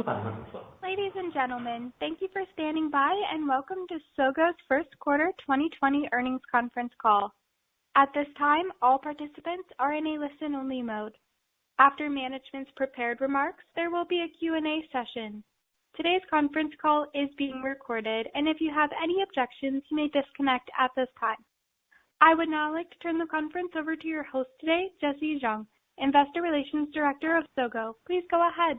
Ladies and gentlemen, thank you for standing by and welcome to SOGO's first quarter 2020 earnings conference call. At this time, all participants are in a listen-only mode. After management's prepared remarks, there will be a Q&A session. Today's conference call is being recorded, and if you have any objections, you may disconnect at this time. I would now like to turn the conference over to your host today, Jessie Zhang, Investor Relations Director of SOGO. Please go ahead.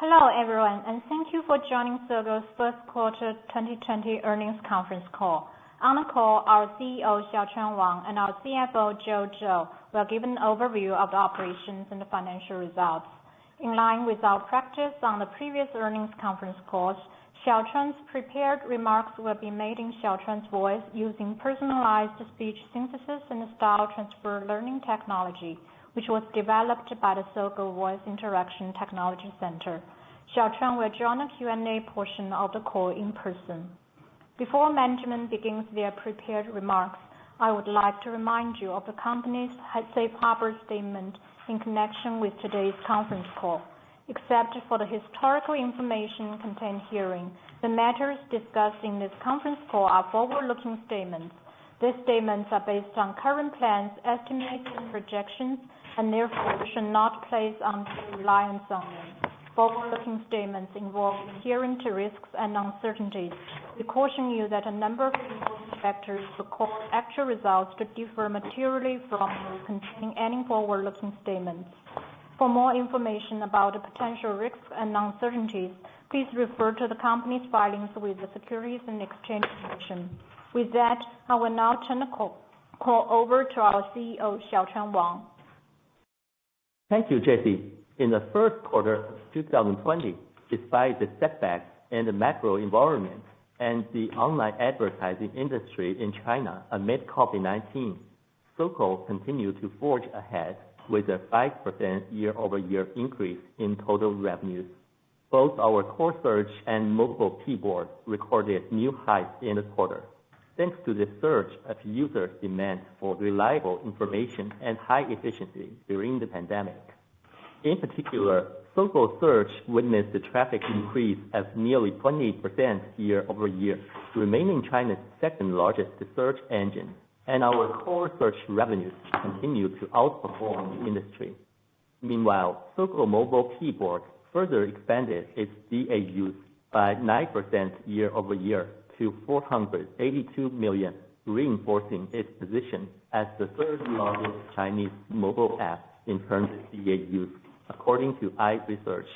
Hello, everyone, and thank you for joining SOGO's first quarter 2020 earnings conference call. On the call, our CEO, Xiaochuan Wang, and our CFO, Joe Zhou, will give an overview of the operations and the financial results. In line with our practice on the previous earnings conference calls, Xiaochuan's prepared remarks will be made in Xiaochuan's voice using personalized speech synthesis and style transfer learning technology, which was developed by the SOGO Voice Interaction Technology Center. Xiaochuan will join the Q&A portion of the call in person. Before management begins their prepared remarks, I would like to remind you of the company's safe harbor statement in connection with today's conference call. Except for the historical information contained herein, the matters discussed in this conference call are forward-looking statements. These statements are based on current plans, estimates, and projections, and therefore should not place undue reliance on them. Forward-looking statements involve inherent risks and uncertainties. We caution you that a number of important factors could cause actual results to differ materially from those containing any forward-looking statements. For more information about the potential risks and uncertainties, please refer to the company's filings with the Securities and Exchange Commission. With that, I will now turn the call over to our CEO, Xiaochuan Wang. Thank you, Jessie. In the first quarter of 2020, despite the setbacks in the macro environment and the online advertising industry in China amid COVID-19, SOGO continued to forge ahead with a 5% year-over-year increase in total revenues. Both our core search and mobile keyboard recorded new highs in the quarter, thanks to the surge of users' demand for reliable information and high efficiency during the pandemic. In particular, SOGO search witnessed a traffic increase of nearly 28% year-over-year, remaining China's second largest search engine, and our core search revenues continue to outperform the industry. Meanwhile, SOGO mobile keyboard further expanded its DAUs by 9% year-over-year to 482 million, reinforcing its position as the third largest Chinese mobile app in terms of DAUs, according to iResearch.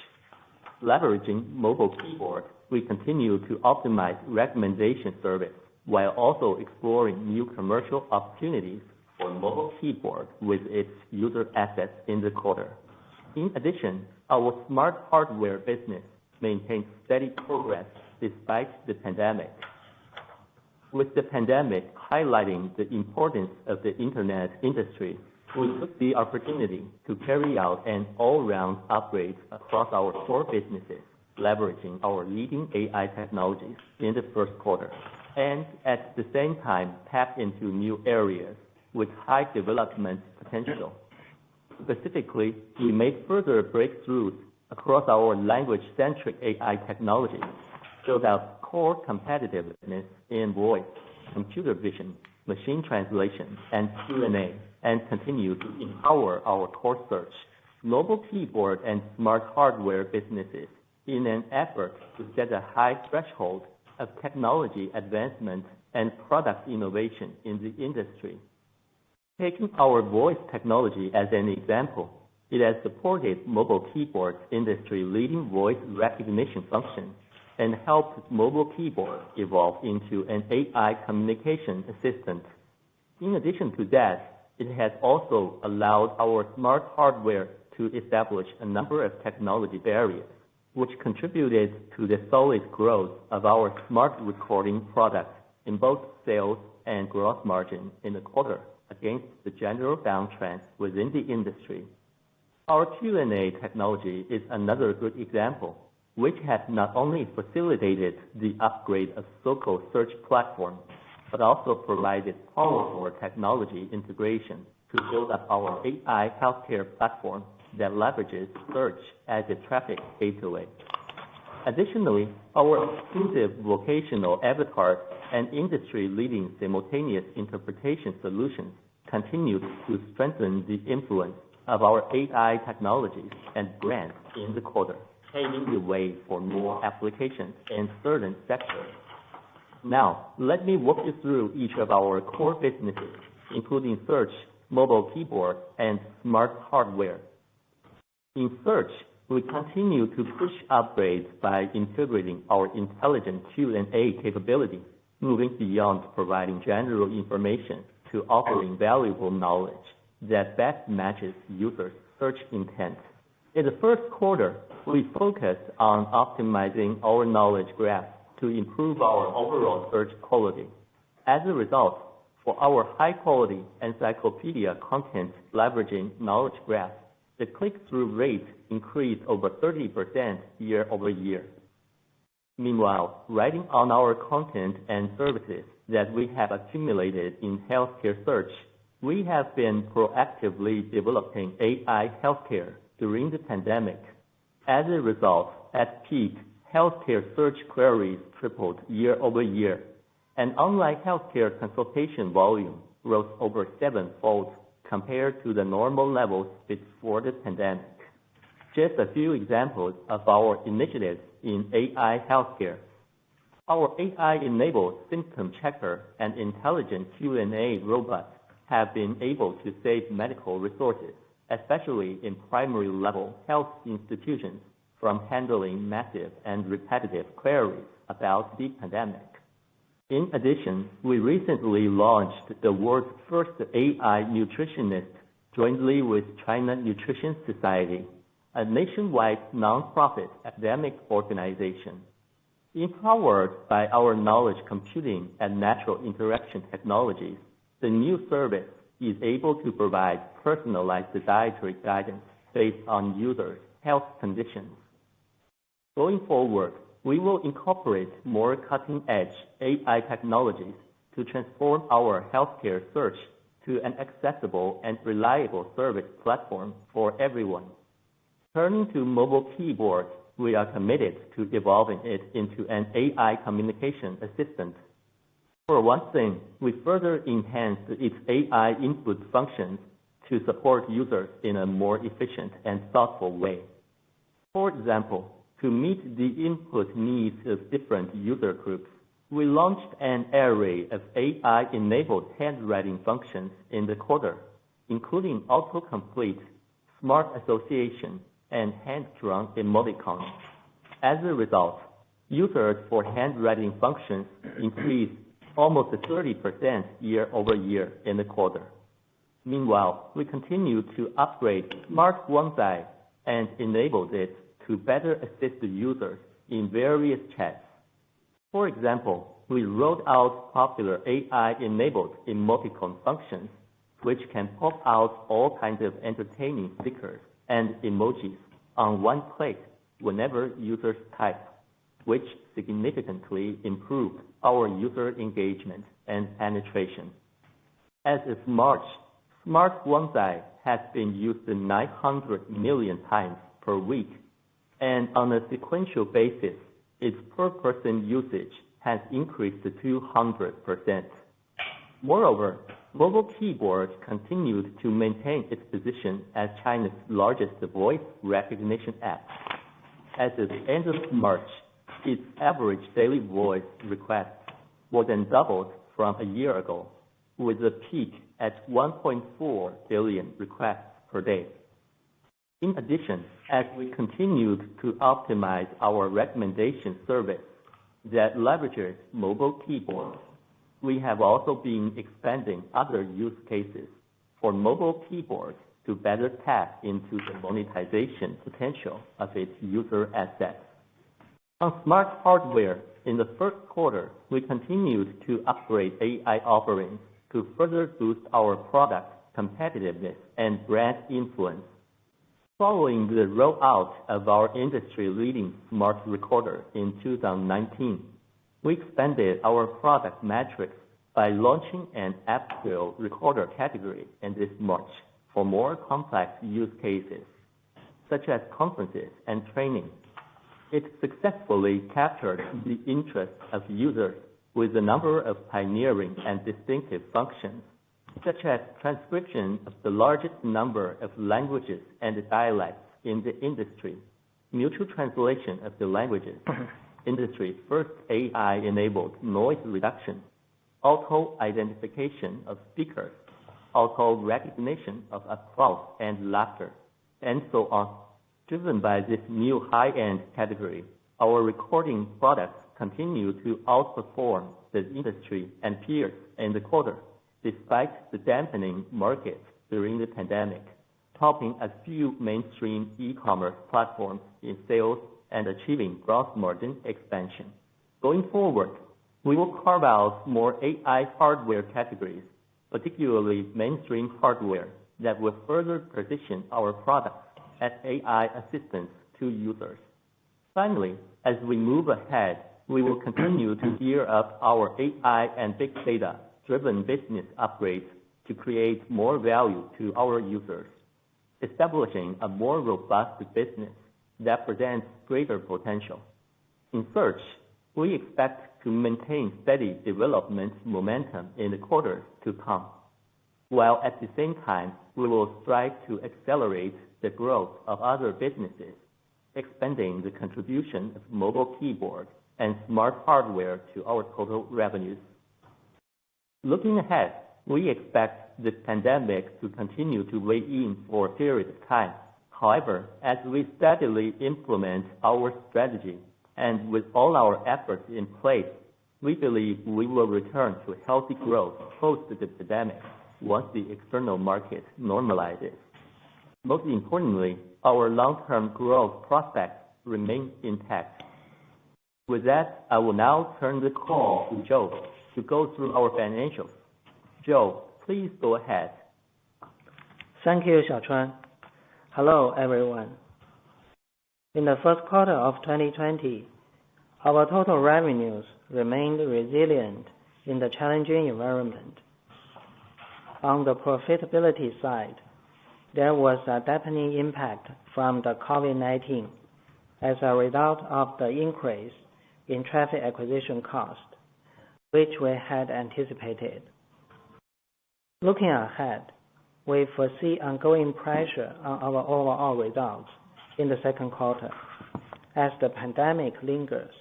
Leveraging mobile keyboard, we continue to optimize recommendation service while also exploring new commercial opportunities for mobile keyboard with its user assets in the quarter. In addition, our smart hardware business maintained steady progress despite the pandemic. With the pandemic highlighting the importance of the internet industry, we took the opportunity to carry out an all-round upgrade across our core businesses, leveraging our leading AI technologies in the first quarter, and at the same time tap into new areas with high development potential. Specifically, we made further breakthroughs across our language-centric AI technology, showed out core competitiveness in voice, computer vision, machine translation, and Q&A, and continue to empower our core search, mobile keyboard, and smart hardware businesses in an effort to set a high threshold of technology advancement and product innovation in the industry. Taking our voice technology as an example, it has supported mobile keyboard's industry-leading voice recognition function and helped mobile keyboard evolve into an AI communication assistant. In addition to that, it has also allowed our smart hardware to establish a number of technology barriers, which contributed to the solid growth of our smart recording products in both sales and gross margin in the quarter against the general downtrend within the industry. Our Q&A technology is another good example, which has not only facilitated the upgrade of SOGO search platform, but also provided powerful technology integration to build up our AI healthcare platform that leverages search as a traffic gateway. Additionally, our exclusive vocational avatars and industry-leading simultaneous interpretation solutions continue to strengthen the influence of our AI technologies and brands in the quarter, paving the way for more applications in certain sectors. Now, let me walk you through each of our core businesses, including search, mobile keyboard, and smart hardware. In search, we continue to push upgrades by integrating our intelligent Q&A capability, moving beyond providing general information to offering valuable knowledge that best matches users' search intent. In the first quarter, we focused on optimizing our knowledge graph to improve our overall search quality. As a result, for our high-quality encyclopedia content leveraging knowledge graph, the click-through rate increased over 30% year-over-year. Meanwhile, writing on our content and services that we have accumulated in healthcare search, we have been proactively developing AI healthcare during the pandemic. As a result, at peak, healthcare search queries tripled year-over-year, and online healthcare consultation volume rose over 7-fold compared to the normal levels before the pandemic. Just a few examples of our initiatives in AI healthcare. Our AI-enabled symptom checker and intelligent Q&A robots have been able to save medical resources, especially in primary level health institutions, from handling massive and repetitive queries about the pandemic. In addition, we recently launched the world's first AI nutritionist jointly with China Nutrition Society, a nationwide nonprofit academic organization. Empowered by our knowledge computing and natural interaction technologies, the new service is able to provide personalized dietary guidance based on users' health conditions. Going forward, we will incorporate more cutting-edge AI technologies to transform our healthcare search to an accessible and reliable service platform for everyone. Turning to mobile keyboards, we are committed to evolving it into an AI communication assistant. For one thing, we further enhanced its AI input functions to support users in a more efficient and thoughtful way. For example, to meet the input needs of different user groups, we launched an array of AI-enabled handwriting functions in the quarter, including autocomplete, smart association, and hand-drawn emoticons. As a result, users for handwriting functions increased almost 30% year-over-year in the quarter. Meanwhile, we continue to upgrade Smart Wang and enabled it to better assist the users in various chats. For example, we rolled out popular AI-enabled emoticon functions, which can pop out all kinds of entertaining stickers and emojis on one click whenever users type, which significantly improved our user engagement and penetration. As of March, Smart Wang has been used 900 million times per week, and on a sequential basis, its per-person usage has increased to 200%. Moreover, mobile keyboards continued to maintain its position as China's largest voice recognition app. As of the end of March, its average daily voice requests more than doubled from a year ago, with a peak at 1.4 billion requests per day. In addition, as we continued to optimize our recommendation service that leverages mobile keyboards, we have also been expanding other use cases for mobile keyboards to better tap into the monetization potential of its user assets. On smart hardware, in the first quarter, we continued to upgrade AI offerings to further boost our product competitiveness and brand influence. Following the rollout of our industry-leading smart recorder in 2019, we expanded our product metrics by launching an app-scale recorder category in this March for more complex use cases. such as conferences and training. It successfully captured the interest of users with a number of pioneering and distinctive functions, such as transcription of the largest number of languages and dialects in the industry, mutual translation of the languages, industry's first AI-enabled noise reduction, auto-identification of speakers, auto-recognition of applause and laughter, and so on. Driven by this new high-end category, our recording products continue to outperform the industry and peers in the quarter, despite the dampening market during the pandemic, topping a few mainstream e-commerce platforms in sales and achieving gross margin expansion. Going forward, we will carve out more AI hardware categories, particularly mainstream hardware, that will further position our products as AI assistants to users. Finally, as we move ahead, we will continue to gear up our AI and big data-driven business upgrades to create more value to our users, establishing a more robust business that presents greater potential. In search, we expect to maintain steady development momentum in the quarters to come, while at the same time, we will strive to accelerate the growth of other businesses, expanding the contribution of mobile keyboard and smart hardware to our total revenues. Looking ahead, we expect the pandemic to continue to weigh in for a period of time. However, as we steadily implement our strategy and with all our efforts in place, we believe we will return to healthy growth post the pandemic once the external market normalizes. Most importantly, our long-term growth prospects remain intact. With that, I will now turn the call to Joe to go through our financials. Joe, please go ahead. Thank you, Xiaochuan. Hello, everyone. In the first quarter of 2020, our total revenues remained resilient in the challenging environment. On the profitability side, there was a deepening impact from the COVID-19 as a result of the increase in traffic acquisition cost, which we had anticipated. Looking ahead, we foresee ongoing pressure on our overall results in the second quarter as the pandemic lingers.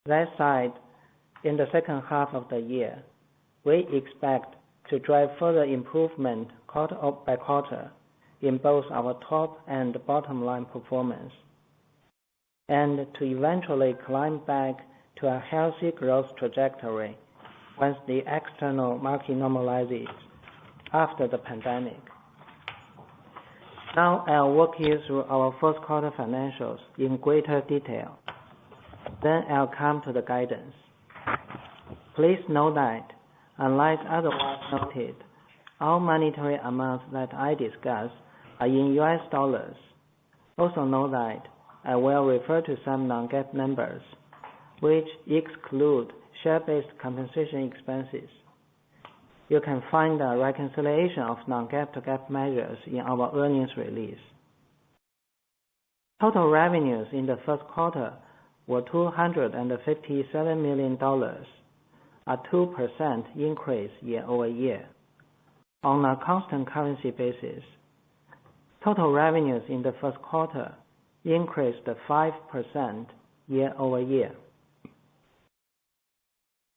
That said, in the second half of the year, we expect to drive further improvement quarter by quarter in both our top and bottom line performance, and to eventually climb back to a healthy growth trajectory once the external market normalizes after the pandemic. Now I'll walk you through our first quarter financials in greater detail. Then I'll come to the guidance. Please note that, unless otherwise noted, all monetary amounts that I discuss are in US dollars. Also note that I will refer to some non-GAAP numbers, which exclude share-based compensation expenses. You can find a reconciliation of non-GAAP to GAAP measures in our earnings release. Total revenues in the first quarter were $257 million, a 2% increase year-over-year. On a constant currency basis, total revenues in the first quarter increased 5% year-over-year.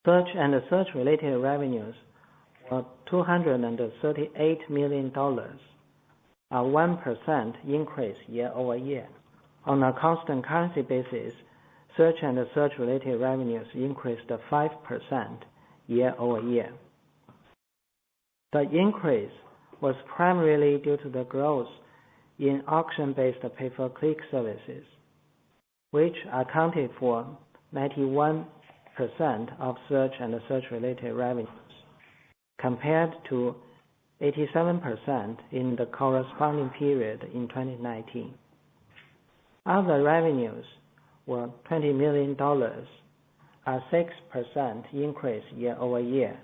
Search and search-related revenues were $238 million, a 1% increase year-over-year. On a constant currency basis, search and search-related revenues increased 5% year-over-year. The increase was primarily due to the growth in auction-based pay-per-click services, which accounted for 91% of search and search-related revenues, compared to 87% in the corresponding period in 2019. Other revenues were $20 million, a 6% increase year-over-year.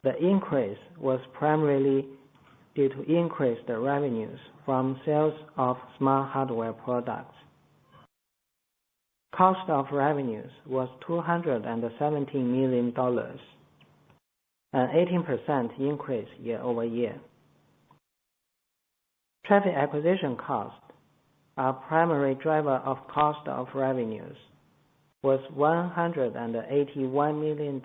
The increase was primarily due to increased revenues from sales of smart hardware products. Cost of revenues was $217 million, an 18% increase year-over-year. Traffic acquisition cost, our primary driver of cost of revenues, was $181 million,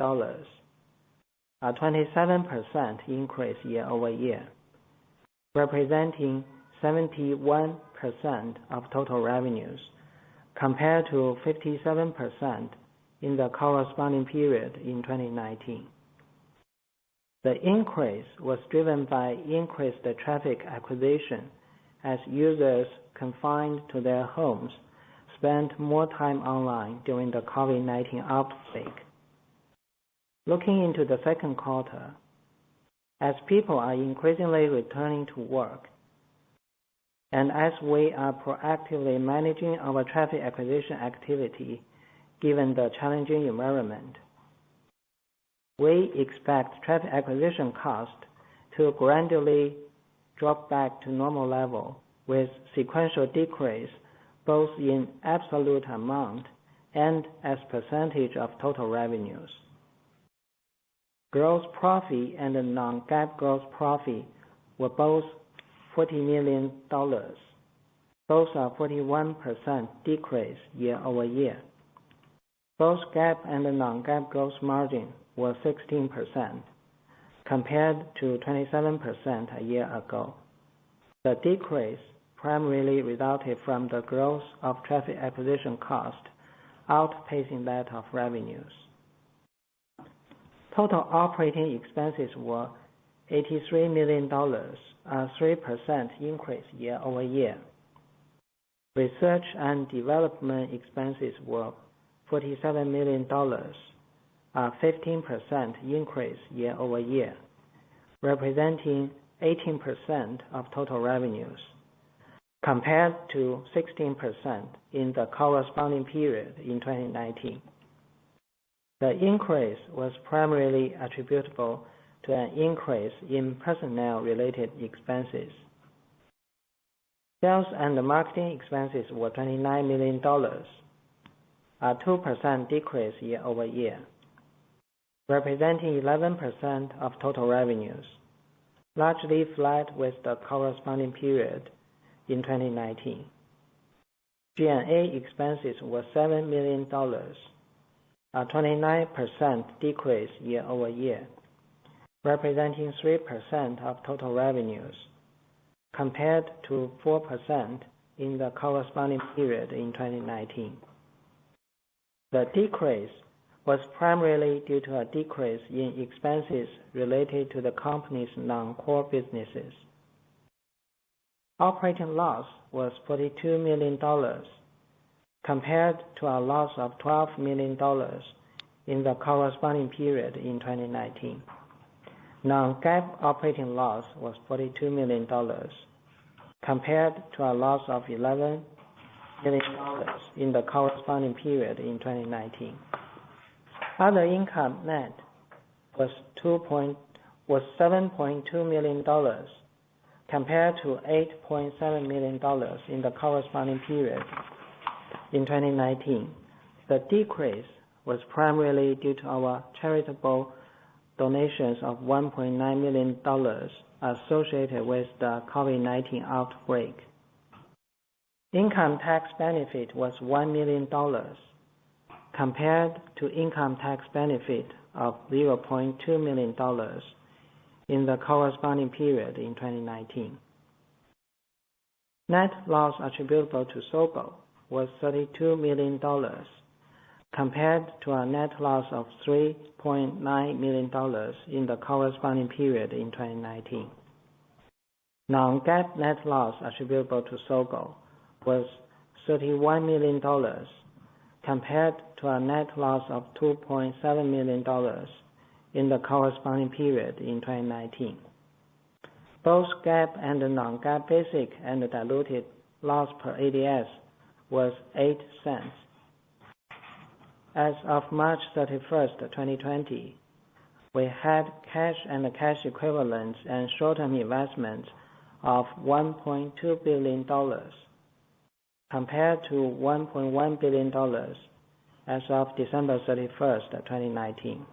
a 27% increase year-over-year, representing 71% of total revenues, compared to 57% in the corresponding period in 2019. The increase was driven by increased traffic acquisition as users confined to their homes spent more time online during the COVID-19 outbreak. Looking into the second quarter, as people are increasingly returning to work, and as we are proactively managing our traffic acquisition activity given the challenging environment, we expect traffic acquisition cost to gradually drop back to normal level with sequential decrease both in absolute amount and as percentage of total revenues. Gross profit and non-GAAP gross profit were both $40 million, both a 41% decrease year-over-year. Both GAAP and non-GAAP gross margin were 16%, compared to 27% a year ago. The decrease primarily resulted from the growth of traffic acquisition cost outpacing that of revenues. Total operating expenses were $83 million, a 3% increase year-over-year. Research and development expenses were $47 million, a 15% increase year-over-year, representing 18% of total revenues, compared to 16% in the corresponding period in 2019. The increase was primarily attributable to an increase in personnel-related expenses. Sales and marketing expenses were $29 million, a 2% decrease year-over-year, representing 11% of total revenues, largely flat with the corresponding period in 2019. G&A expenses were $7 million, a 29% decrease year-over-year, representing 3% of total revenues, compared to 4% in the corresponding period in 2019. The decrease was primarily due to a decrease in expenses related to the company's non-core businesses. Operating loss was $42 million, compared to a loss of $12 million in the corresponding period in 2019. Non-GAAP operating loss was $42 million, compared to a loss of $11 million in the corresponding period in 2019. Other income net was $7.2 million, compared to $8.7 million in the corresponding period in 2019. The decrease was primarily due to our charitable donations of $1.9 million associated with the COVID-19 outbreak. Income tax benefit was $1 million, compared to income tax benefit of $0.2 million in the corresponding period in 2019. Net loss attributable to SOGO was $32 million, compared to a net loss of $3.9 million in the corresponding period in 2019. Non-GAAP net loss attributable to SOGO was $31 million, compared to a net loss of $2.7 million in the corresponding period in 2019. Both GAAP and non-GAAP basic and diluted loss per ADS was 8 cents. As of March 31st, 2020, we had cash and cash equivalents and short-term investments of $1.2 billion, compared to $1.1 billion as of December 31st, 2019.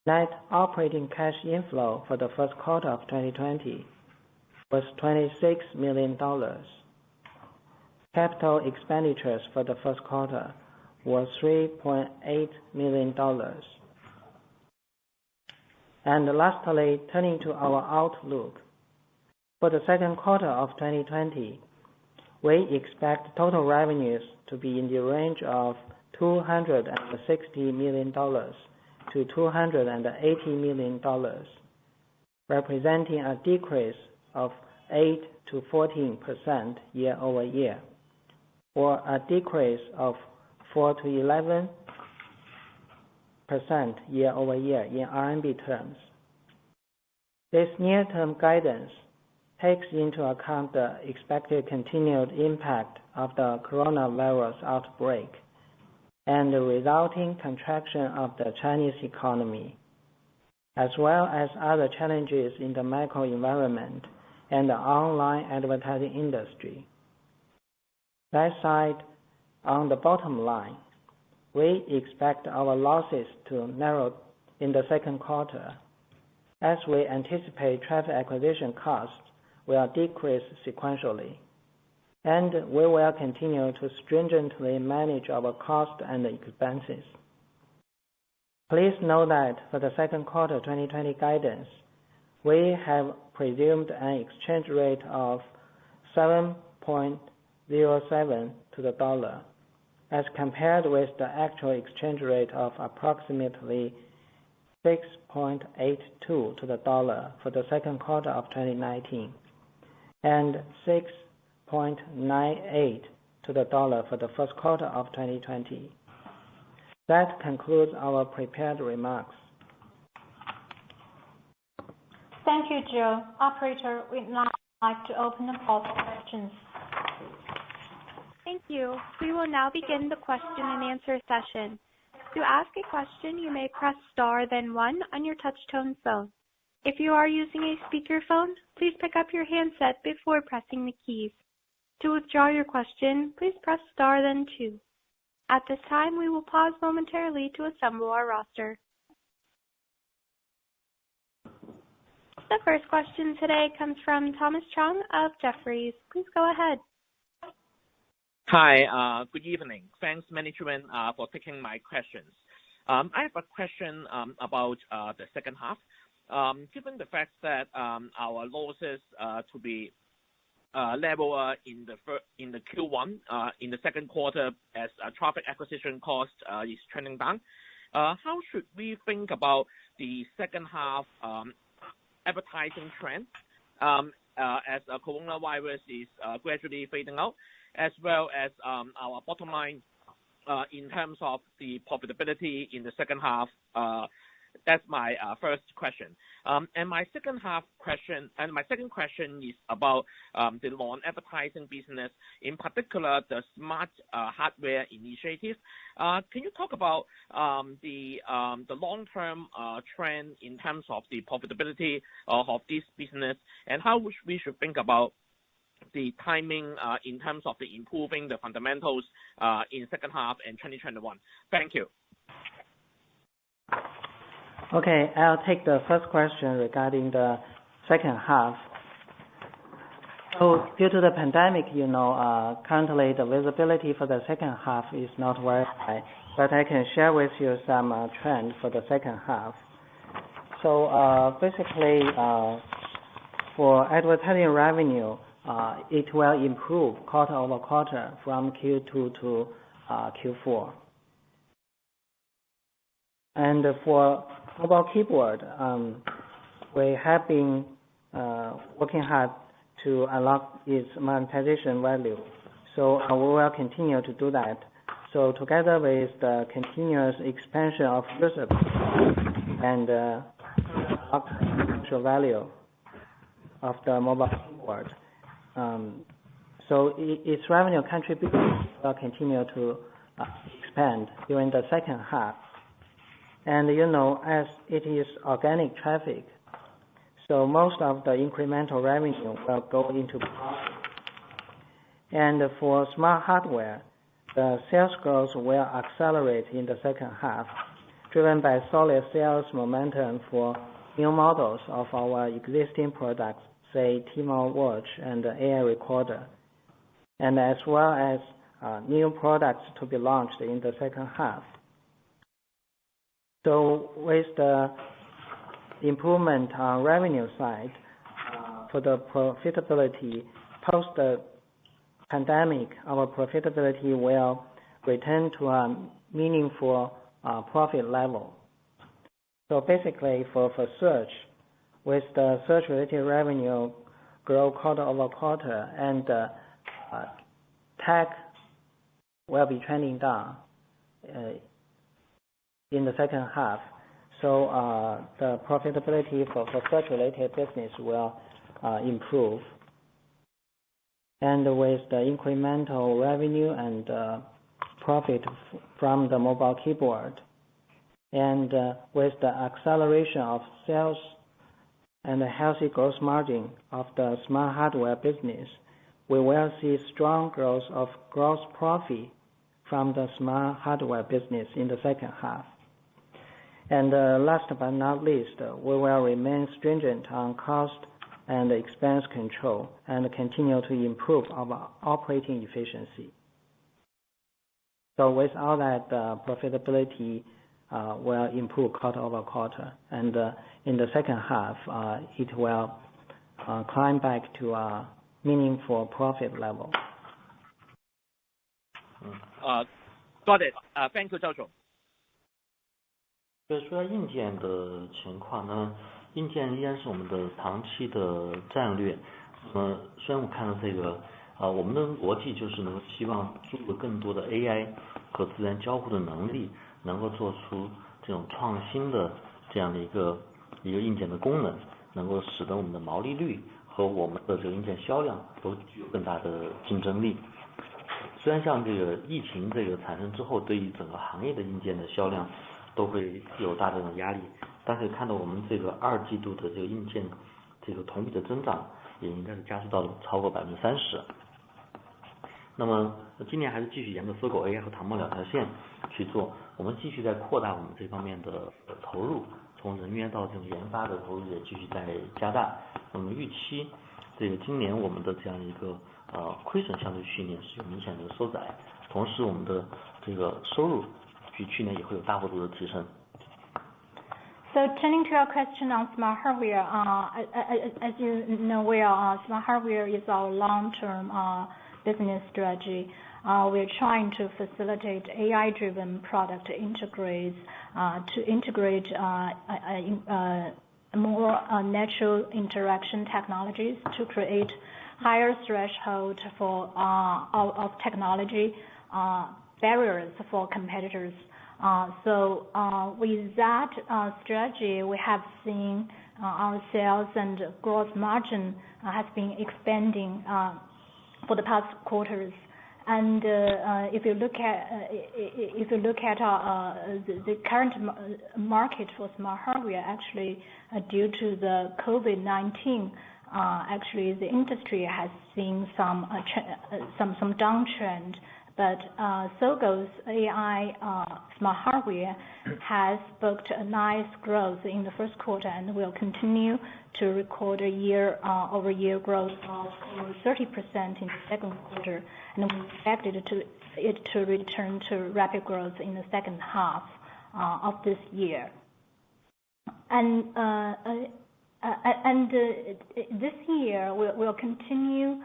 Net operating cash inflow for the first quarter of 2020 was $26 million. Capital expenditures for the first quarter were $3.8 million. And lastly, turning to our outlook. For the second quarter of 2020, we expect total revenues to be in the range of $260 million to $280 million, representing a decrease of 8 to 14% year-over-year, or a decrease of 4 to 11% year-over-year in RMB terms. This near-term guidance takes into account the expected continued impact of the coronavirus outbreak and the resulting contraction of the Chinese economy, as well as other challenges in the macro environment and the online advertising industry. That side, on the bottom line, we expect our losses to narrow in the second quarter, as we anticipate traffic acquisition costs will decrease sequentially, and we will continue to stringently manage our costs and expenses. Please note that for the second quarter 2020 guidance, we have presumed an exchange rate of 7.07 to the dollar, as compared with the actual exchange rate of approximately 6.82 to the dollar for the second quarter of 2019, and 6.98 to the dollar for the first quarter of 2020. That concludes our prepared remarks. Thank you, Joe. Operator, we'd now like to open the call for questions. Thank you. We will now begin the question and answer session. To ask a question, you may press star then 1 on your touch-tone phone. If you are using a speakerphone, please pick up your handset before pressing the keys. To withdraw your question, please press star then 2. At this time, we will pause momentarily to assemble our roster. The first question today comes from Thomas Chong of Jefferies. Please go ahead. Hi, good evening. Thanks, management, for taking my questions. I have a question about the second half. Given the fact that our losses to be level in the Q1, in the second quarter, as traffic acquisition cost is trending down, how should we think about the second half advertising trend as coronavirus is gradually fading out, as well as our bottom line in terms of the profitability in the second half? That's my first question. And my second question is about the non-advertising business, in particular the smart hardware initiative. Can you talk about the long-term trend in terms of the profitability of this business, and how we should think about the timing in terms of the improving the fundamentals in second half and 2021? Thank you. Okay, I'll take the first question regarding the second half. So due to the pandemic, currently the visibility for the second half is not very high, but I can share with you some trend for the second half. So basically, for advertising revenue, it will improve quarter over quarter from Q2 to Q4. And for mobile keyboard, we have been working hard to unlock its monetization value. So we will continue to do that. So together with the continuous expansion of user and unlock the potential value of the mobile keyboard, so its revenue contribution will continue to expand during the second half. And as it is organic traffic, so most of the incremental revenue will go into profit. And for smart hardware, the sales growth will accelerate in the second half, driven by solid sales momentum for new models of our existing products, say Tmall Watch and the AI recorder, and as well as new products to be launched in the second half. So with the improvement on revenue side, for the profitability post the pandemic, our profitability will return to a meaningful profit level. So basically for search, with the search-related revenue grow quarter-over-quarter, and tech will be trending down in the second half. So the profitability for search-related business will improve. And with the incremental revenue and profit from the mobile keyboard, and with the acceleration of sales and the healthy gross margin of the smart hardware business, we will see strong growth of gross profit from the smart hardware business in the second half. And last but not least, we will remain stringent on cost and expense control and continue to improve our operating efficiency. So with all that, profitability will improve quarter-over-quarter, and in the second half, it will climb back to a meaningful profit level. Got it. Thank you, 赵总。就是说硬件的情况呢，硬件依然是我们的长期的战略。虽然我看到这个，我们的逻辑就是能够希望注入更多的 AI 和自然交互的能力，能够做出这种创新的这样的一个硬件的功能，能够使得我们的毛利率和我们的这个硬件销量都具有更大的竞争力。虽然像这个疫情这个产生之后，对于整个行业的硬件的销量都会有大的压力，但是看到我们这个二季度的这个硬件这个同比的增长也应该是加速到了超过 30%。 那么今年还是继续沿着 SOGO AI 和唐梦两条线去做，我们继续在扩大我们这方面的投入，从人员到这种研发的投入也继续在加大。我们预期这个今年我们的这样一个亏损相对去年是有明显的收窄，同时我们的这个收入比去年也会有大幅度的提升。So turning to your question on smart hardware, as you know well, smart hardware is our long-term business strategy. We're trying to facilitate AI-driven product integrate more natural interaction technologies to create higher threshold of technology barriers for competitors. So with that strategy, we have seen our sales and gross margin has been expanding for the past quarters. And if you look at the current market for smart hardware, actually due to the COVID-19, actually the industry has seen some downtrend. But SOGO's AI smart hardware has booked a nice growth in the first quarter and will continue to record a year-over-year growth of over 30% in the second quarter, and we expect it to return to rapid growth in the second half of this year. And this year we'll continue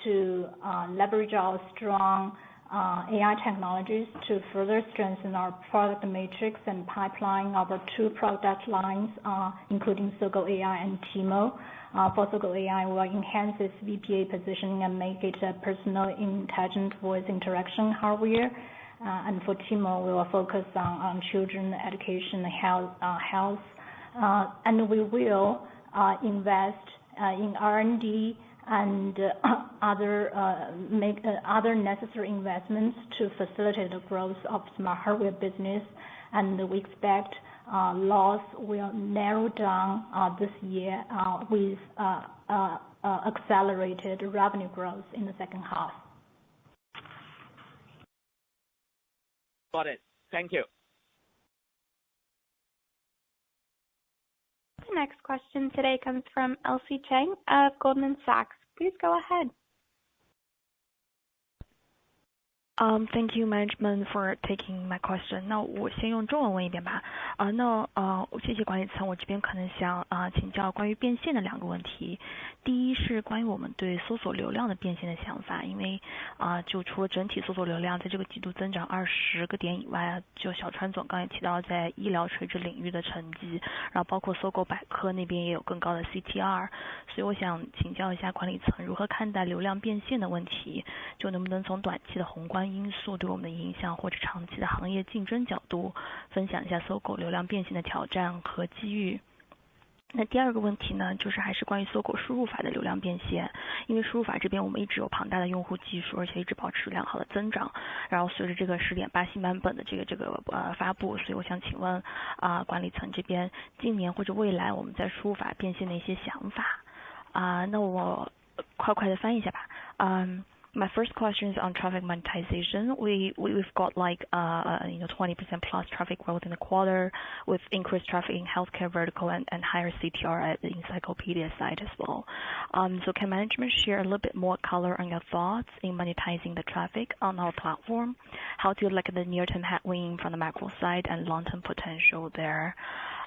to leverage our strong AI technologies to further strengthen our product matrix and pipeline of our two product lines, including SOGO AI and Tmall. For SOGO AI, we'll enhance its VPA positioning and make it a personal intelligent voice interaction hardware. And for Tmall, we will focus on children education, health, and we will invest in R&D and make other necessary investments to facilitate the growth of smart hardware business We expect loss will narrow down this year with accelerated revenue growth in the second half. Got it. Thank you. The next question today comes from Elsie Chang of Goldman Sachs. Please go ahead. Thank you management for taking my question. 那我先用中文问一遍吧。谢谢管理层，我这边可能想请教关于变现的2个问题。第一是关于我们对搜索流量的变现的想法，因为就除了整体搜索流量在这个季度增长20个点以外，就小川总刚也提到在医疗垂直领域的成绩，然后包括搜狗百科那边也有更高的 CTR， 所以我想请教一下管理层如何看待流量变现的问题，就能不能从短期的宏观因素对我们的影响或者长期的行业竞争角度分享一下搜狗流量变现的挑战和机遇。那第2个问题呢，就是还是关于搜狗输入法的流量变现，因为输入法这边我们一直有庞大的用户基数，而且一直保持良好的增长，然后随着这个 10.8 新版本的这个发布，所以我想请问管理层这边今年或者未来我们在输入法变现的一些想法。那我快的翻译一下吧。My first question is on traffic monetization. We've got like 20% plus traffic growth in the quarter with increased traffic in healthcare vertical and higher CTR at the encyclopedia side as well. So can management share a little bit more color on your thoughts in monetizing the traffic on our platform? How do you like the near-term headwind from the macro side and long-term potential there?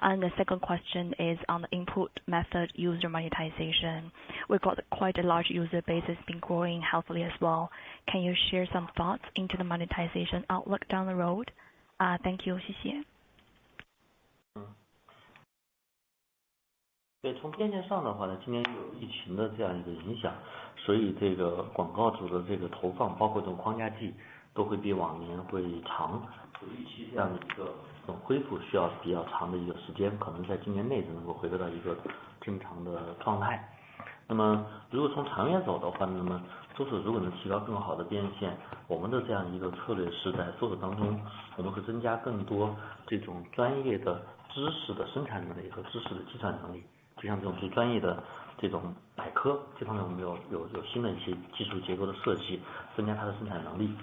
And the second question is on the input method user monetization. We've got quite a large user base that's been growing healthily as well. Can you share some thoughts into the monetization outlook down the road? Thank you. 谢谢。对，从变现上的话呢，今年有疫情的这样一个影响，所以这个广告主的这个投放，包括这种框架季，都会比往年会长。预期这样的一个恢复需要比较长的一个时间，可能在今年内才能够回归到一个正常的状态。那么如果从长远走的话，那么搜索如果能提高更好的变现，我们的这样一个策略是在搜索当中，我们会增加更多这种专业的知识的生产能力和知识的计算能力，就像这种最专业的这种百科，这方面我们有新的一些技术结构的设计，增加它的生产能力，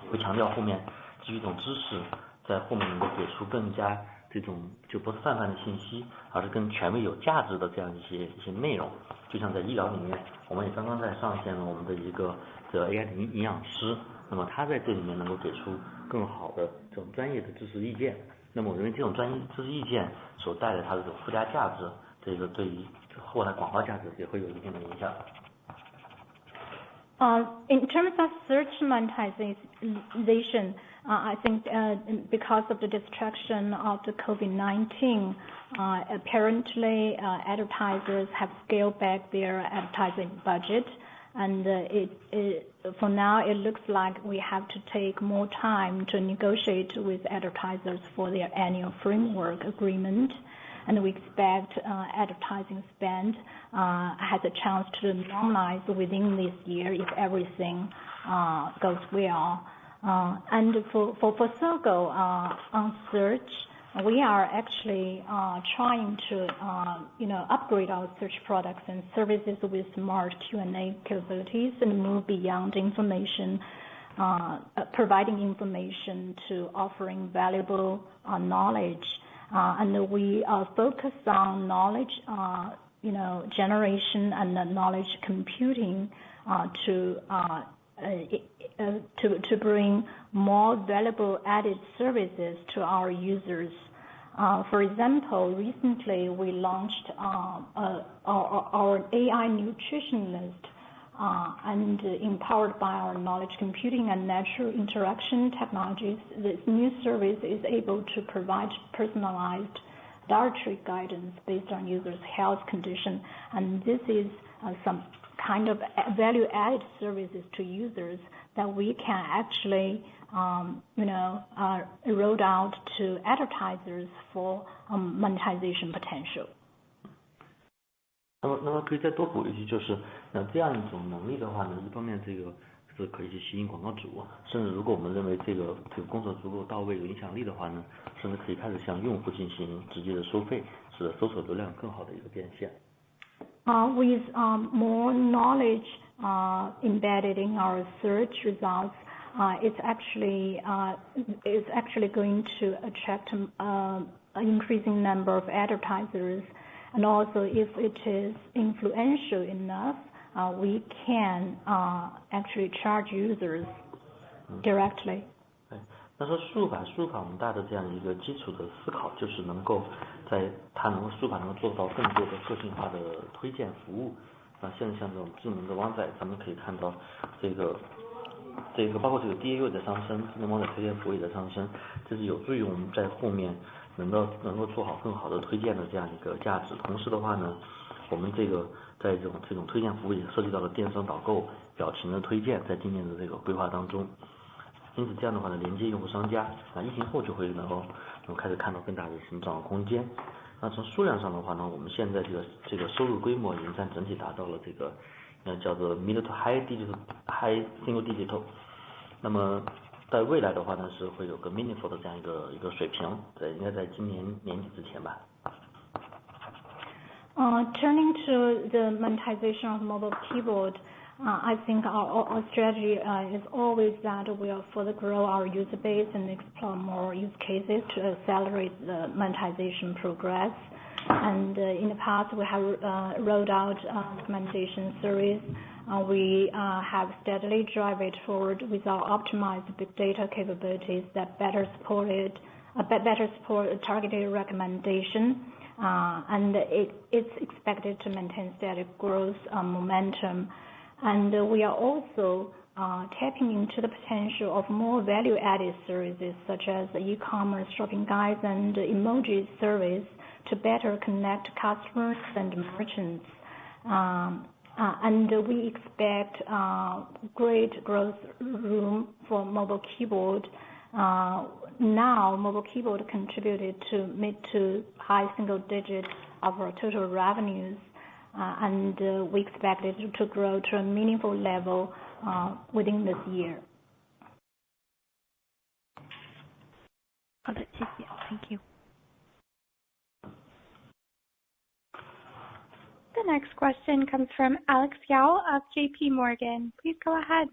会强调后面基于这种知识，在后面能够给出更加这种就不是泛泛的信息，而是更权威有价值的这样一些内容。就像在医疗里面，我们也刚刚在上线了我们的一个AI 的营养师，那么他在这里面能够给出更好的这种专业的知识意见。那么我认为这种专业知识意见所带来它的这种附加价值，这个对于后来广告价值也会有一定的影响。In terms of search monetization, I think because of the distraction of the COVID-19, apparently advertisers have scaled back their advertising budget, and for now it looks like we have to take more time to negotiate with advertisers for their annual framework agreement. And we expect advertising spend has a chance to normalize within this year if everything goes well. And for SOGO on search, we are actually trying to upgrade our search products and services with smart Q&A capabilities and move beyond information, providing information to offering valuable knowledge. And we focus on knowledge, generation and knowledge computing to bring more valuable added services to our users. For example, recently we launched our AI nutritionist, and empowered by our knowledge computing and natural interaction technologies, this new service is able to provide personalized dietary guidance based on users' health condition. And this is some kind of value-added services to users that we can actually, roll out to advertisers for monetization potential. 那么可以再多补一句，就是这样一种能力的话呢，一方面这个是可以去吸引广告主，甚至如果我们认为这个工作足够到位有影响力的话呢，甚至可以开始向用户进行直接的收费，使得搜索流量更好的一个变现。With more knowledge embedded in our search results, it's actually going to attract an increasing number of advertisers, and also if it is influential enough, we can actually charge users directly. 那说输入法我们大的这样一个基础的思考，就是能够输入法能够做到更多的个性化的推荐服务。现在像这种智能的网载，咱们可以看到这个包括这个 DAU 的上升，智能网载推荐服务也在上升，这是有助于我们在后面能够做好更好的推荐的这样一个价值。同时的话呢，我们在这种推荐服务也涉及到了电商导购、表情的推荐，在今年的这个规划当中。因此这样的话呢，连接用户商家，疫情后就会能够开始看到更大的成长空间。那从数量上的话呢，我们现在这个收入规模已经占整体达到了这个叫做 mid to high single digital。那么在未来的话呢，是会有个 meaningful 的这样一个水平，应该在今年年底之前吧。Turning to the monetization of mobile keyboard, I think our strategy is always that we will further grow our user base and explore more use cases to accelerate the monetization progress. And in the past, we have rolled out recommendation series. We have steadily drive it forward with our optimized big data capabilities that better support targeted recommendation. And it's expected to maintain steady growth momentum. And we are also tapping into the potential of more value-added services such as e-commerce, shopping guides, and emoji service to better connect customers and merchants. And we expect great growth room for mobile keyboard. Now, mobile keyboard contributed to mid to high single digits of our total revenues, and we expect it to grow to a meaningful level within this year. 好的，谢谢 ，Thank you. The next question comes from Alex Yao of JP Morgan. Please go ahead.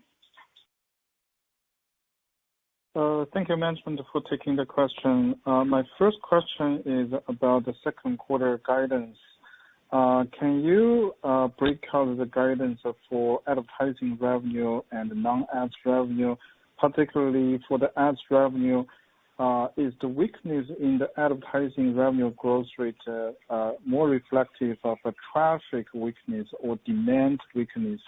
Thank you, management, for taking the question. My first question is about the second quarter guidance. Can you break out the guidance for advertising revenue and non-ads revenue, particularly for the ads revenue? Is the weakness in the advertising revenue growth rate more reflective of a traffic weakness or demand weakness?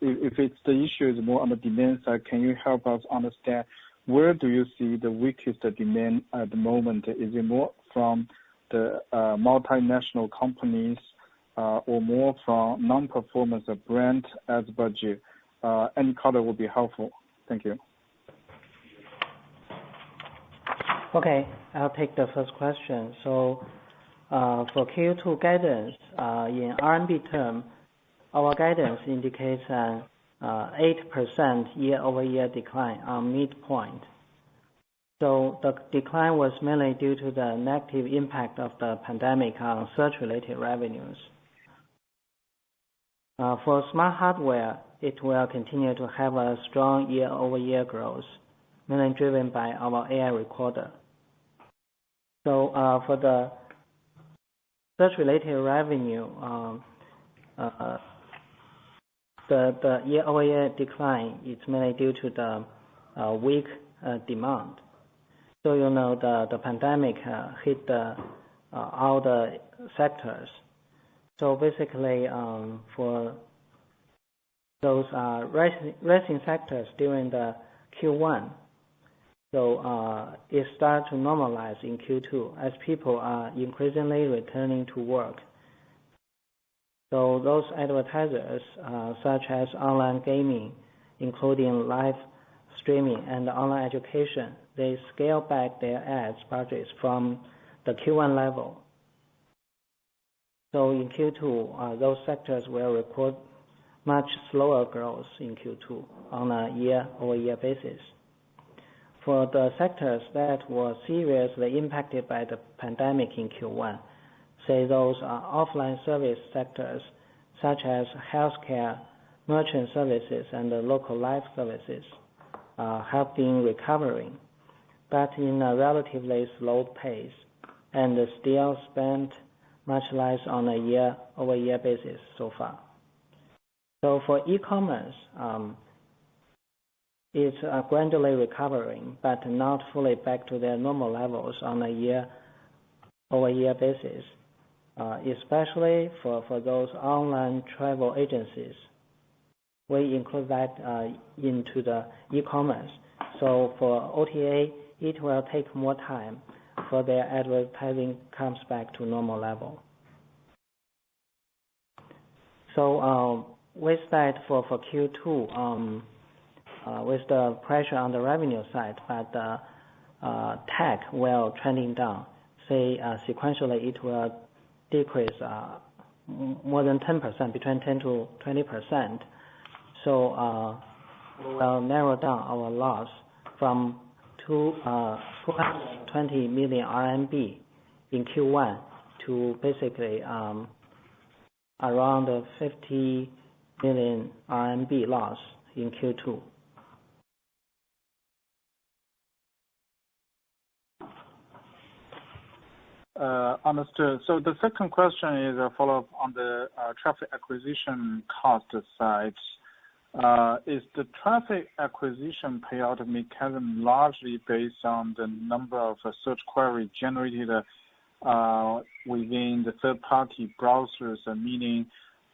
If it's the issue is more on the demand side, can you help us understand where do you see the weakest demand at the moment? Is it more from the multinational companies or more from non-performance of brand ads budget? Any color would be helpful. Thank you. Okay, I'll take the first question. So for Q2 guidance, in RMB term, our guidance indicates an 8% year-over-year decline on midpoint. So the decline was mainly due to the negative impact of the pandemic on search-related revenues. For smart hardware, it will continue to have a strong year-over-year growth, mainly driven by our AI recorder. So for the search-related revenue, the year-over-year decline is mainly due to the weak demand. So the pandemic hit all the sectors. So basically, for those rising sectors during the Q1, so it started to normalize in Q2 as people are increasingly returning to work. So those advertisers, such as online gaming, including live streaming and online education, they scale back their ads budgets from the Q1 level. So in Q2, those sectors will record much slower growth in Q2 on a year-over-year basis. For the sectors that were seriously impacted by the pandemic in Q1, say those are offline service sectors such as healthcare, merchant services, and local life services, have been recovering, but in a relatively slow pace, and still spent much less on a year-over-year basis so far. So for e-commerce, it's gradually recovering, but not fully back to their normal levels on a year-over-year basis, especially for those online travel agencies. We include that into the e-commerce. So for OTA, it will take more time for their advertising comes back to normal level. So with that for Q2, with the pressure on the revenue side, but tech will trending down. Say sequentially it will decrease more than 10%, between 10 to 20%. So we will narrow down our loss from 220 million RMB in Q1 to basically around 50 million RMB loss in Q2. Understood. So the second question is a follow-up on the traffic acquisition cost side. Is the traffic acquisition payout mechanism largely based on the number of search queries generated within the third-party browsers, meaning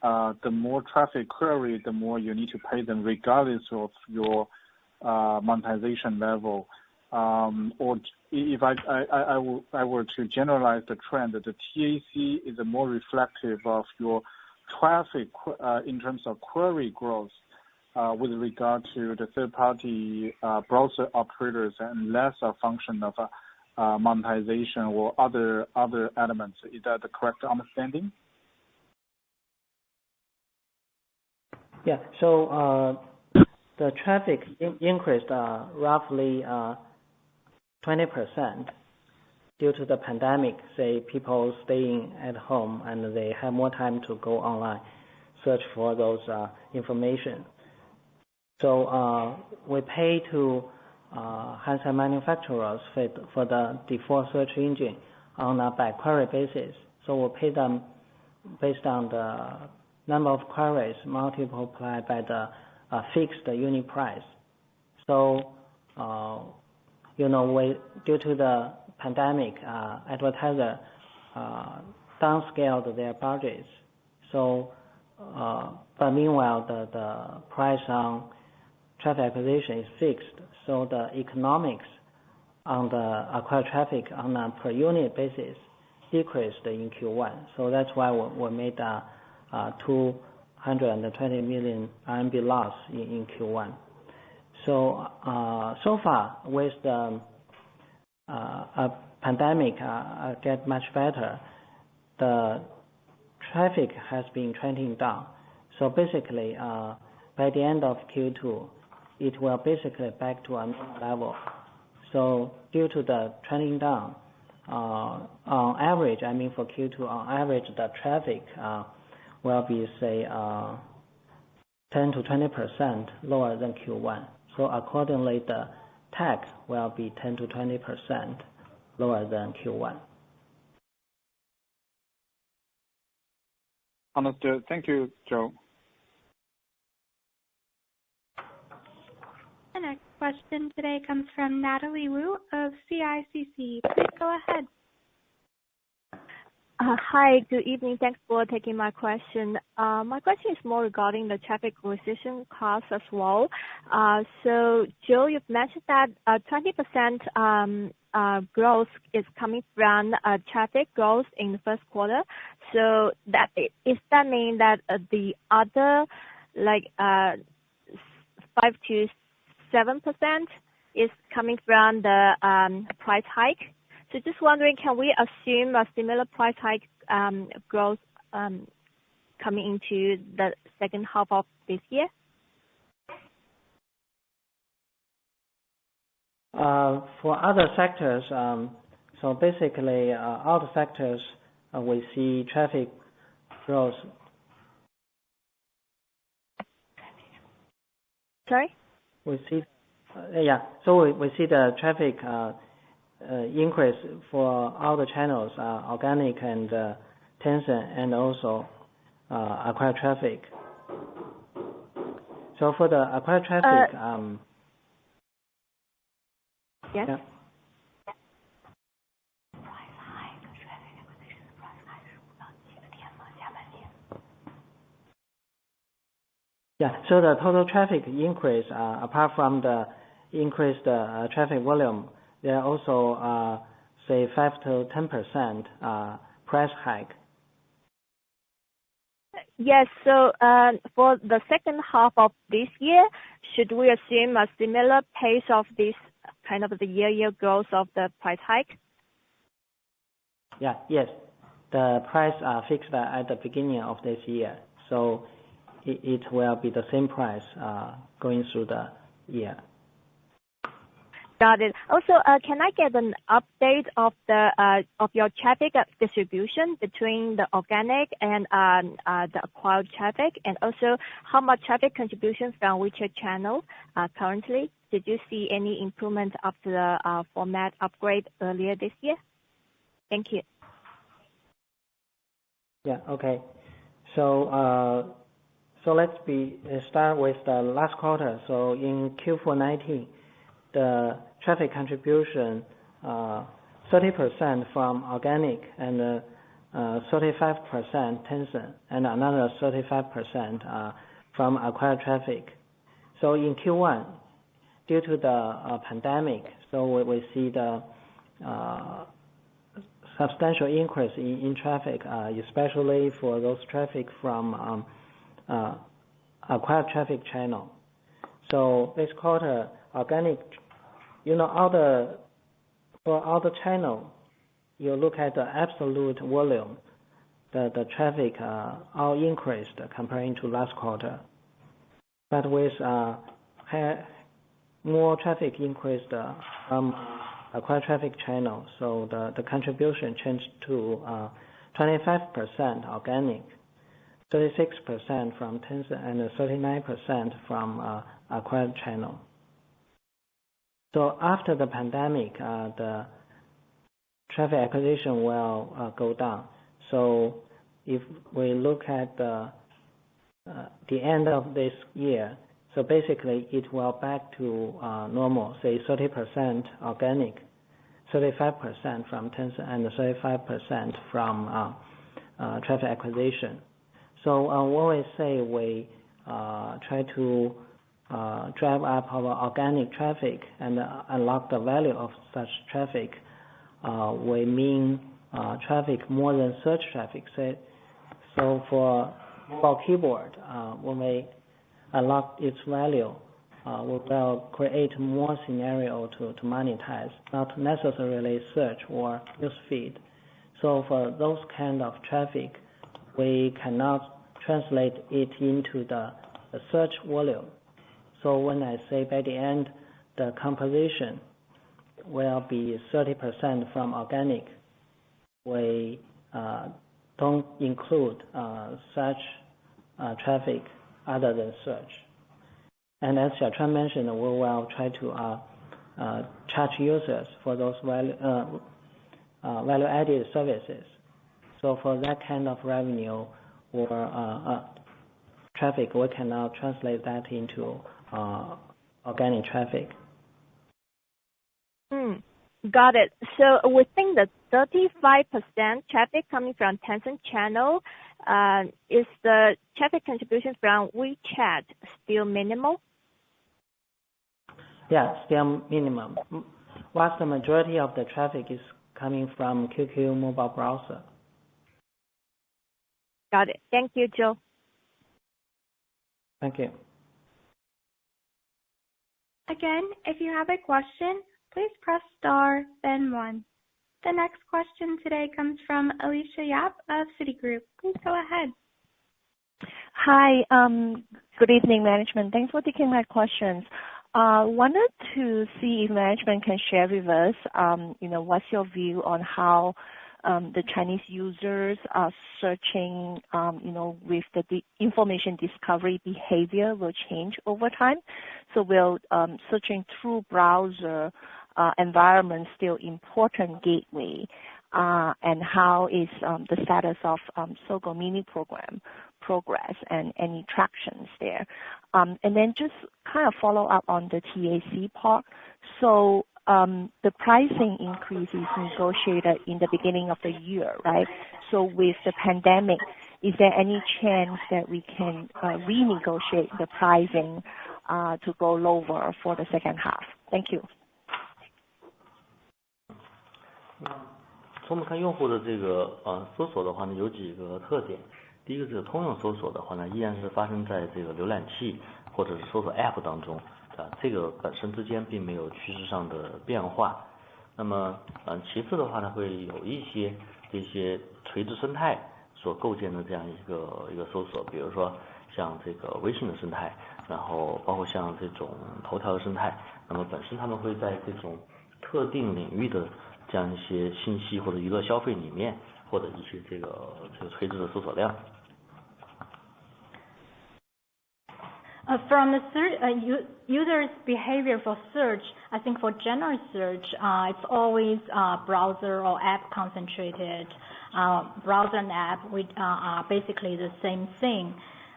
the more traffic query, the more you need to pay them regardless of your monetization level? Or if I were to generalize the trend, that the TAC is more reflective of your traffic in terms of query growth with regard to the third-party browser operators and less a function of monetization or other elements. Is that the correct understanding? Yeah. So the traffic increased roughly 20% due to the pandemic. Say people staying at home and they have more time to go online, search for those information. So we pay to handset manufacturers for the default search engine on a by query basis. So we'll pay them based on the number of queries multiplied by the fixed unit price. So due to the pandemic, advertiser downscaled their budgets. So but meanwhile the price on traffic acquisition is fixed, so the economics on the acquired traffic on a per unit basis decreased in Q1. So that's why we made a 220 million RMB loss in Q1. So so far with the pandemic get much better, the traffic has been trending down. So basically by the end of Q2, it will basically back to a normal level. So due to the trending down, on average, I mean for Q2, on average the traffic will be say 10 to 20% lower than Q1. So accordingly, the TAC will be 10 to 20% lower than Q1. Understood. Thank you, Joe. The next question today comes from Natalie Wu of CICC. Please go ahead. Hi, good evening. Thanks for taking my question. My question is more regarding the traffic acquisition cost as well. So Joe, you've mentioned that 20% growth is coming from traffic growth in the first quarter. So does that mean that the other 5 to 7% is coming from the price hike? So just wondering, can we assume a similar price hike growth coming into the second half of this year? For other sectors, so basically, all the sectors we see traffic growth. Sorry? We see the traffic increase for all the channels, organic and Tencent, and also acquired traffic. So for the acquired traffic, yes. Yeah. Yeah, so the total traffic increase, apart from the increased traffic volume, there are also, say, 5 to 10% price hike. Yes, so for the second half of this year, should we assume a similar pace of this kind of the year growth of the price hike? Yeah, yes. The price are fixed at the beginning of this year, so it will be the same price going through the year. Got it. Also, can I get an update of your traffic distribution between the organic and the acquired traffic, and also how much traffic contribution from which channel currently? Did you see any improvement after the format upgrade earlier this year? Thank you. Yeah. Okay. So let's start with the last quarter. So in Q4 19, the traffic contribution 30% from organic and 35% Tencent, and another 35% from acquired traffic. So in Q1, due to the pandemic, so we see the substantial increase in traffic, especially for those traffic from acquired traffic channel. So this quarter, organic, for all the channel, you look at the absolute volume, the traffic all increased comparing to last quarter. But with more traffic increased from acquired traffic channel, so the contribution changed to 25% organic, 36% from Tencent, and 39% from acquired channel. So after the pandemic, the traffic acquisition will go down. So if we look at the end of this year, so basically it will back to normal, say 30% organic, 35% from Tencent, and 35% from traffic acquisition. So when we say we try to drive up our organic traffic and unlock the value of such traffic, we mean traffic more than search traffic. So for mobile keyboard, when we unlock its value, we will create more scenario to monetize, not necessarily search or news feed. So for those kind of traffic, we cannot translate it into the search volume. So when I say by the end, the composition will be 30% from organic, we don't include such traffic other than search. And as Xiaochuan mentioned, we will try to charge users for those value-added services. So for that kind of revenue or traffic, we cannot translate that into organic traffic. Got it. So within the 35% traffic coming from Tencent channel, is the traffic contribution from WeChat still minimal? Yeah, still minimum. Whilst the majority of the traffic is coming from QQ mobile browser. Got it. Thank you, Joe. Thank you. Again, if you have a question, please press star, then 1. The next question today comes from Alicia Yap of Citigroup. Please go ahead. Hi. Good evening, management. Thanks for taking my questions. Wanted to see if management can share with us, what's your view on how the Chinese users are searching, with the information discovery behavior will change over time. So will searching through browser environment still important gateway? And how is the status of SOGO mini program progress and any tractions there? And then just kind of follow up on the TAC part. So the pricing increase is negotiated in the beginning of the year, right? So with the pandemic, is there any chance that we can renegotiate the pricing to go lower for the second half? Thank you. 从我们看用户的这个搜索的话呢，有几个特点。第一个是通用搜索的话呢，依然是发生在这个浏览器或者是搜索 App 当中，这个本身之间并没有趋势上的变化。那么其次的话呢，会有一些这些垂直生态所构建的这样一个搜索，比如说像这个微信的生态，然后包括像这种头条的生态，那么本身他们会在这种特定领域的这样一些信息或者娱乐消费里面获得一些这个垂直的搜索量。From the user's behavior for search, I think for general search, it's always browser or app concentrated. Browser and app are basically the same thing.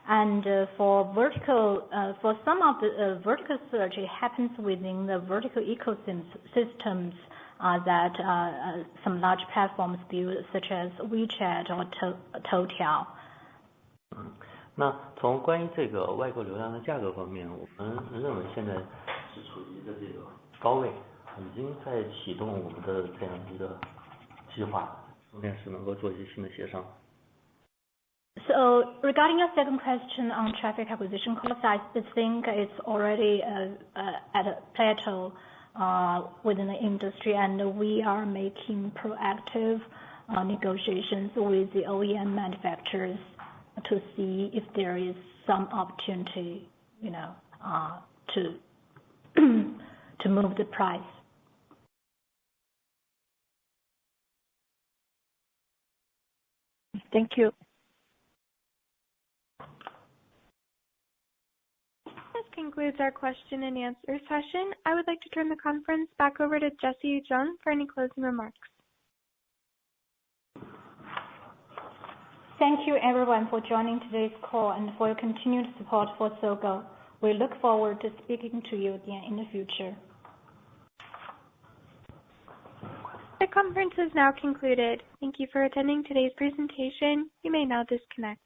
And for vertical, for some of the vertical search, it happens within the vertical ecosystems that some large platforms build, such as WeChat or Toutiao. 那从关于这个外购流量的价格方面，我们认为现在是处于一个这个高位，已经在启动我们的这样一个计划，中间是能够做一些新的协商。So regarding your second question on traffic acquisition cost, I think it's already at a plateau within the industry, and we are making proactive negotiations with the OEM manufacturers to see if there is some opportunity, to move the price. Thank you. This concludes our question and answer session. I would like to turn the conference back over to Jessie Zheng for any closing remarks. Thank you everyone for joining today's call and for your continued support for SOGO. We look forward to speaking to you again in the future. The conference is now concluded. Thank you for attending today's presentation. You may now disconnect.